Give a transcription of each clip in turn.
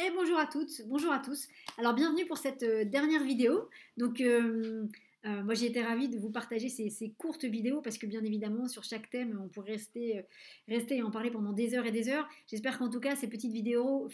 Et bonjour à toutes, bonjour à tous. Alors bienvenue pour cette dernière vidéo. Moi j'ai été ravie de vous partager ces courtes vidéos parce que bien évidemment sur chaque thème on pourrait rester et en parler pendant des heures et des heures. J'espère qu'en tout cas ces petites vidéos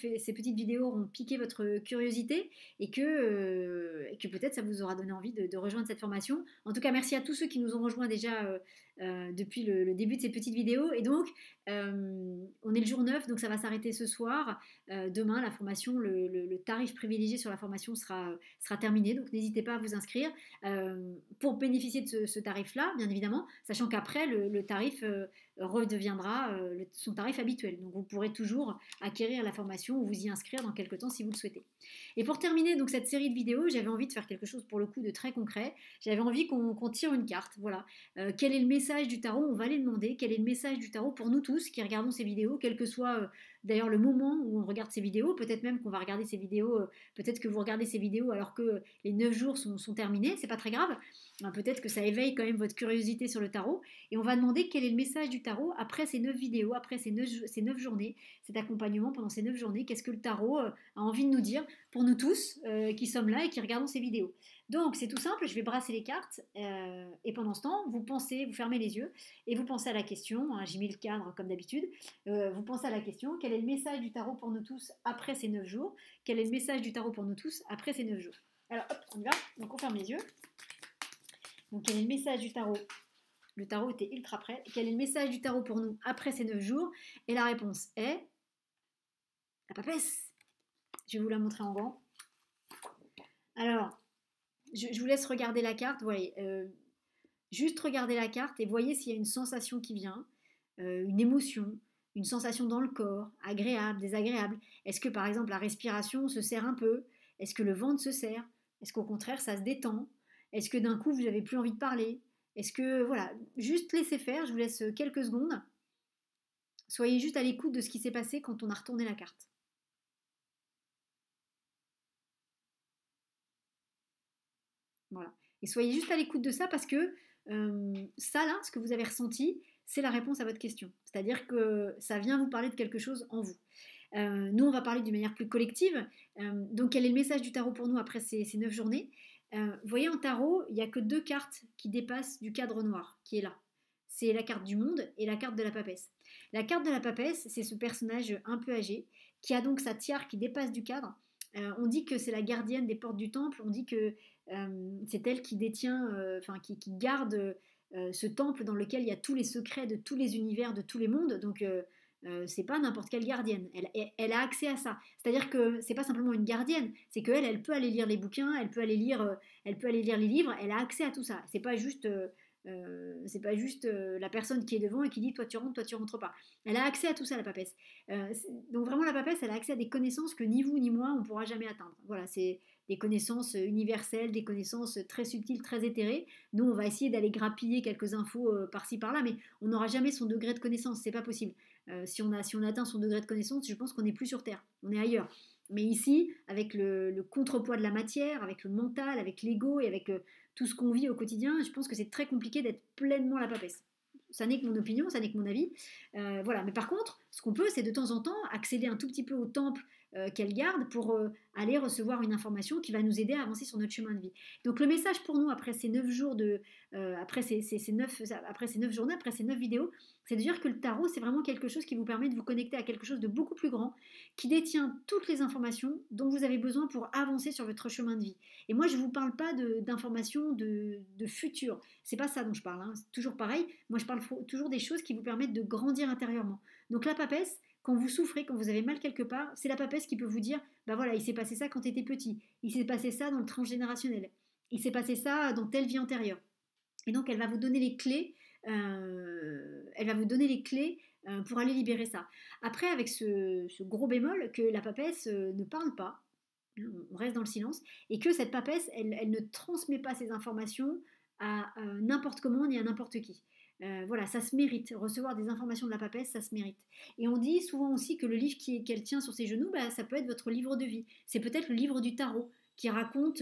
auront piqué votre curiosité et que peut-être ça vous aura donné envie de rejoindre cette formation. En tout cas merci à tous ceux qui nous ont rejoints déjà depuis le début de ces petites vidéos. Et donc on est le jour 9 donc ça va s'arrêter ce soir. Demain, la formation, le tarif privilégié sur la formation sera terminé, donc n'hésitez pas à vous inscrire pour bénéficier de ce tarif-là, bien évidemment, sachant qu'après, le tarif redeviendra son tarif habituel. Donc vous pourrez toujours acquérir la formation ou vous y inscrire dans quelques temps si vous le souhaitez. Et pour terminer donc cette série de vidéos, j'avais envie de faire quelque chose pour le coup de très concret. J'avais envie qu'on tire une carte. Voilà. Quel est le message du tarot? On va les demander. Quel est le message du tarot pour nous tous qui regardons ces vidéos, quel que soit d'ailleurs le moment où on regarde ces vidéos? Peut-être même qu'on va regarder ces vidéos, peut-être que vous regardez ces vidéos alors que les 9 jours sont terminés, c'est pas très grave. Peut-être que ça éveille quand même votre curiosité sur le tarot. Et on va demander quel est le message du tarot après ces 9 vidéos, après ces 9 journées, cet accompagnement pendant ces 9 journées. Qu'est-ce que le tarot a envie de nous dire pour nous tous qui sommes là et qui regardons ces vidéos? Donc c'est tout simple, je vais brasser les cartes et pendant ce temps, vous pensez, vous fermez les yeux et vous pensez à la question, hein, j'ai mis le cadre comme d'habitude, vous pensez à la question, quel est le message du tarot pour nous tous après ces 9 jours? Quel est le message du tarot pour nous tous après ces 9 jours? Alors hop, on y va, donc on ferme les yeux. Donc quel est le message du tarot? Le tarot était ultra prêt. Quel est le message du tarot pour nous après ces 9 jours? Et la réponse est la papesse. Je vais vous la montrer en grand. Alors, je vous laisse regarder la carte. Voyez, juste regardez la carte et voyez s'il y a une sensation qui vient, une émotion, une sensation dans le corps, agréable, désagréable. Est-ce que par exemple la respiration se serre un peu? Est-ce que le ventre se serre? Est-ce qu'au contraire ça se détend? Est-ce que d'un coup vous n'avez plus envie de parler? Est-ce que voilà, juste laissez faire, je vous laisse quelques secondes. Soyez juste à l'écoute de ce qui s'est passé quand on a retourné la carte. Voilà. Et soyez juste à l'écoute de ça parce que ça là, ce que vous avez ressenti, c'est la réponse à votre question. C'est-à-dire que ça vient vous parler de quelque chose en vous. Nous, on va parler d'une manière plus collective. Donc, quel est le message du tarot pour nous après ces 9 journées? Vous voyez, en tarot, il n'y a que deux cartes qui dépassent du cadre noir, qui est là. C'est la carte du monde et la carte de la papesse. La carte de la papesse, c'est ce personnage un peu âgé, qui a donc sa tiare qui dépasse du cadre. On dit que c'est la gardienne des portes du temple, on dit que c'est elle qui détient, qui garde ce temple dans lequel il y a tous les secrets de tous les univers, de tous les mondes. Donc, c'est pas n'importe quelle gardienne. Elle a accès à ça. C'est-à-dire que c'est pas simplement une gardienne, c'est qu'elle, elle peut aller lire les bouquins, elle peut aller lire les livres. Elle a accès à tout ça. C'est pas juste la personne qui est devant et qui dit toi tu rentres pas. Elle a accès à tout ça, la papesse. Donc vraiment la papesse, elle a accès à des connaissances que ni vous ni moi on pourra jamais atteindre. Voilà, c'est des connaissances universelles, des connaissances très subtiles, très éthérées. Nous, on va essayer d'aller grappiller quelques infos par-ci par-là, mais on n'aura jamais son degré de connaissance. C'est pas possible. Si on atteint son degré de connaissance, je pense qu'on n'est plus sur Terre, on est ailleurs. Mais ici, avec le contrepoids de la matière, avec le mental, avec l'ego et avec tout ce qu'on vit au quotidien, je pense que c'est très compliqué d'être pleinement la papesse. Ça n'est que mon opinion, ça n'est que mon avis. Voilà. Mais par contre, ce qu'on peut, c'est de temps en temps accéder un tout petit peu au temple qu'elle garde pour aller recevoir une information qui va nous aider à avancer sur notre chemin de vie. Donc le message pour nous après ces 9 jours après ces 9 journées, après ces 9 vidéos, c'est de dire que le tarot, c'est vraiment quelque chose qui vous permet de vous connecter à quelque chose de beaucoup plus grand, qui détient toutes les informations dont vous avez besoin pour avancer sur votre chemin de vie. Et moi, je ne vous parle pas d'informations de futur. C'est pas ça dont je parle. Hein. C'est toujours pareil. Moi, je parle toujours des choses qui vous permettent de grandir intérieurement. Donc la papesse, quand vous souffrez, quand vous avez mal quelque part, c'est la papesse qui peut vous dire, bah voilà, il s'est passé ça quand tu étais petit, il s'est passé ça dans le transgénérationnel, il s'est passé ça dans telle vie antérieure. Et donc elle va vous donner les clés, pour aller libérer ça. Après, avec ce gros bémol, que la papesse ne parle pas, on reste dans le silence, et que cette papesse, elle ne transmet pas ces informations à n'importe comment ni à n'importe qui. Voilà, ça se mérite. Recevoir des informations de la papesse, ça se mérite. Et on dit souvent aussi que le livre qu'elle tient sur ses genoux, bah, ça peut être votre livre de vie. C'est peut-être le livre du tarot qui raconte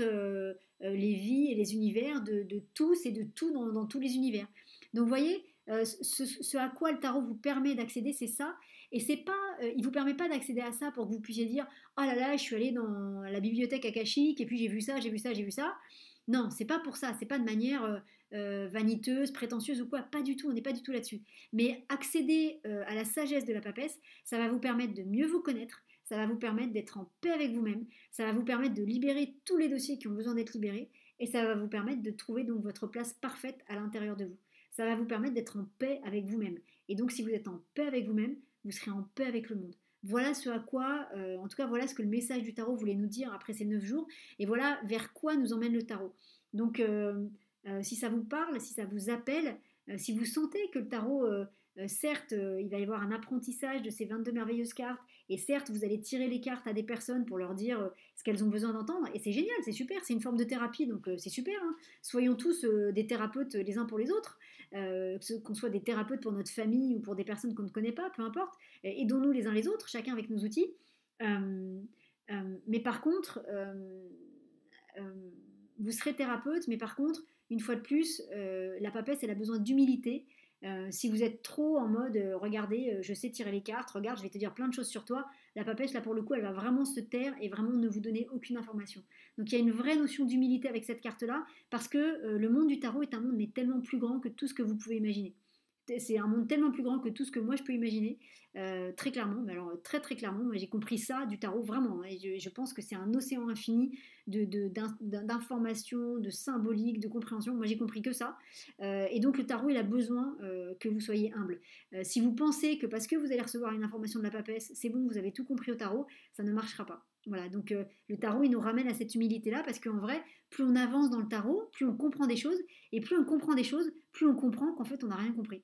les vies et les univers de tous et de tout dans tous les univers. Donc vous voyez, ce à quoi le tarot vous permet d'accéder, c'est ça. Et c'est pas, il vous permet pas d'accéder à ça pour que vous puissiez dire oh là là, je suis allée dans la bibliothèque akashique et puis j'ai vu ça, j'ai vu ça, j'ai vu ça. Non, c'est pas pour ça, c'est pas de manière vaniteuse, prétentieuse ou quoi, pas du tout, on n'est pas du tout là-dessus. Mais accéder à la sagesse de la papesse, ça va vous permettre de mieux vous connaître, ça va vous permettre d'être en paix avec vous-même, ça va vous permettre de libérer tous les dossiers qui ont besoin d'être libérés, et ça va vous permettre de trouver donc votre place parfaite à l'intérieur de vous. Ça va vous permettre d'être en paix avec vous-même. Et donc si vous êtes en paix avec vous-même, vous serez en paix avec le monde. Voilà ce à quoi, en tout cas voilà ce que le message du tarot voulait nous dire après ces 9 jours, et voilà vers quoi nous emmène le tarot. Donc si ça vous parle, si ça vous appelle, si vous sentez que le tarot, certes, il va y avoir un apprentissage de ces 22 merveilleuses cartes, et certes, vous allez tirer les cartes à des personnes pour leur dire ce qu'elles ont besoin d'entendre, et c'est génial, c'est super, c'est une forme de thérapie, donc c'est super. Hein. Soyons tous des thérapeutes les uns pour les autres, qu'on soit des thérapeutes pour notre famille ou pour des personnes qu'on ne connaît pas, peu importe, aidons-nous les uns les autres, chacun avec nos outils. Mais par contre, vous serez thérapeute, mais par contre, une fois de plus, la papesse, elle a besoin d'humilité. Si vous êtes trop en mode regardez, je sais tirer les cartes, regarde, je vais te dire plein de choses sur toi, la papesse, là pour le coup, elle va vraiment se taire et vraiment ne vous donner aucune information. Donc il y a une vraie notion d'humilité avec cette carte-là, parce que le monde du tarot est un monde mais tellement plus grand que tout ce que vous pouvez imaginer. C'est un monde tellement plus grand que tout ce que moi je peux imaginer, très clairement, mais alors très très clairement, moi j'ai compris ça du tarot vraiment, hein, et je pense que c'est un océan infini d'informations, de symbolique, de compréhension, moi j'ai compris que ça, et donc le tarot il a besoin que vous soyez humble. Si vous pensez que parce que vous allez recevoir une information de la papesse, c'est bon, vous avez tout compris au tarot, ça ne marchera pas. Voilà, donc le tarot il nous ramène à cette humilité-là, parce qu'en vrai, plus on avance dans le tarot, plus on comprend des choses, et plus on comprend des choses, plus on comprend qu'en fait on n'a rien compris.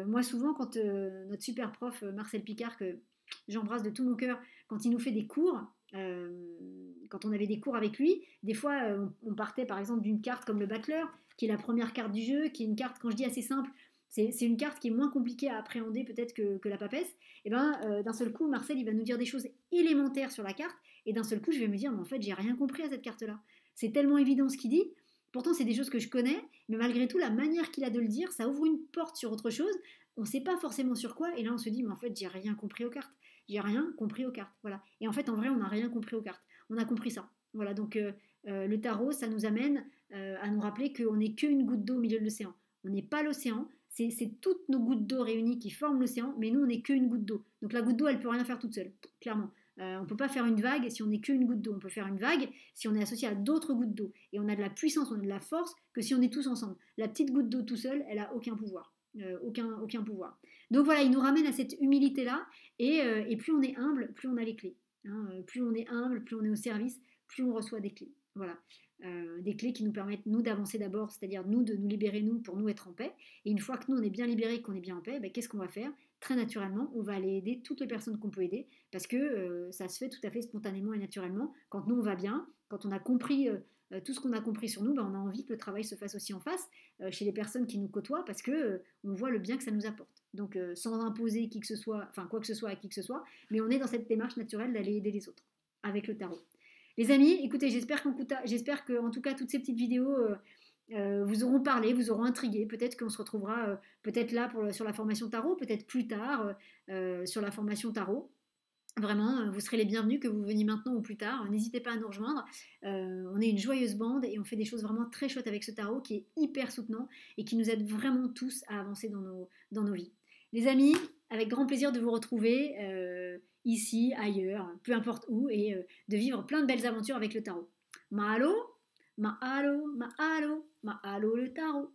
Moi, souvent, quand notre super prof Marcel Picard, que j'embrasse de tout mon cœur, quand il nous fait des cours, quand on avait des cours avec lui, des fois, on partait par exemple d'une carte comme le Battler, qui est la première carte du jeu, qui est une carte, quand je dis assez simple, c'est une carte qui est moins compliquée à appréhender peut-être que la papesse. Et ben, d'un seul coup, Marcel, il va nous dire des choses élémentaires sur la carte, et d'un seul coup, je vais me dire, mais en fait, j'ai rien compris à cette carte-là. C'est tellement évident ce qu'il dit. Pourtant, c'est des choses que je connais, mais malgré tout, la manière qu'il a de le dire, ça ouvre une porte sur autre chose. On ne sait pas forcément sur quoi, et là, on se dit, mais en fait, j'ai rien compris aux cartes. J'ai rien compris aux cartes. Voilà. Et en fait, en vrai, on n'a rien compris aux cartes. On a compris ça. Voilà. Donc, le tarot, ça nous amène à nous rappeler qu'on n'est qu'une goutte d'eau au milieu de l'océan. On n'est pas l'océan. C'est toutes nos gouttes d'eau réunies qui forment l'océan, mais nous, on n'est qu'une goutte d'eau. Donc, la goutte d'eau, elle peut rien faire toute seule, clairement. On ne peut pas faire une vague si on n'est qu'une goutte d'eau. On peut faire une vague si on est associé à d'autres gouttes d'eau. Et on a de la puissance, on a de la force que si on est tous ensemble. La petite goutte d'eau tout seul, elle n'a aucun pouvoir. Aucun pouvoir. Donc voilà, il nous ramène à cette humilité-là. Et plus on est humble, plus on a les clés. Hein. Plus on est humble, plus on est au service, plus on reçoit des clés. Voilà. Des clés qui nous permettent, nous, d'avancer d'abord, c'est-à-dire nous, de nous libérer, nous, pour nous être en paix. Et une fois que nous, on est bien libérés, qu'on est bien en paix, ben, qu'est-ce qu'on va faire? Très naturellement, on va aller aider toutes les personnes qu'on peut aider, parce que ça se fait tout à fait spontanément et naturellement. Quand nous, on va bien, quand on a compris tout ce qu'on a compris sur nous, ben, on a envie que le travail se fasse aussi en face, chez les personnes qui nous côtoient, parce que on voit le bien que ça nous apporte. Donc, sans imposer qui que ce soit, enfin quoi que ce soit à qui que ce soit, mais on est dans cette démarche naturelle d'aller aider les autres, avec le tarot. Les amis, écoutez, j'espère que, en tout cas, toutes ces petites vidéos vous auront parlé, vous auront intrigué. Peut-être qu'on se retrouvera peut-être là sur la formation tarot, peut-être plus tard sur la formation tarot. Vraiment, vous serez les bienvenus, que vous veniez maintenant ou plus tard. N'hésitez pas à nous rejoindre. On est une joyeuse bande et on fait des choses vraiment très chouettes avec ce tarot qui est hyper soutenant et qui nous aide vraiment tous à avancer dans nos vies. Les amis, avec grand plaisir de vous retrouver ici, ailleurs, peu importe où, et de vivre plein de belles aventures avec le tarot. Mahalo, mahalo, mahalo, mahalo le tarot.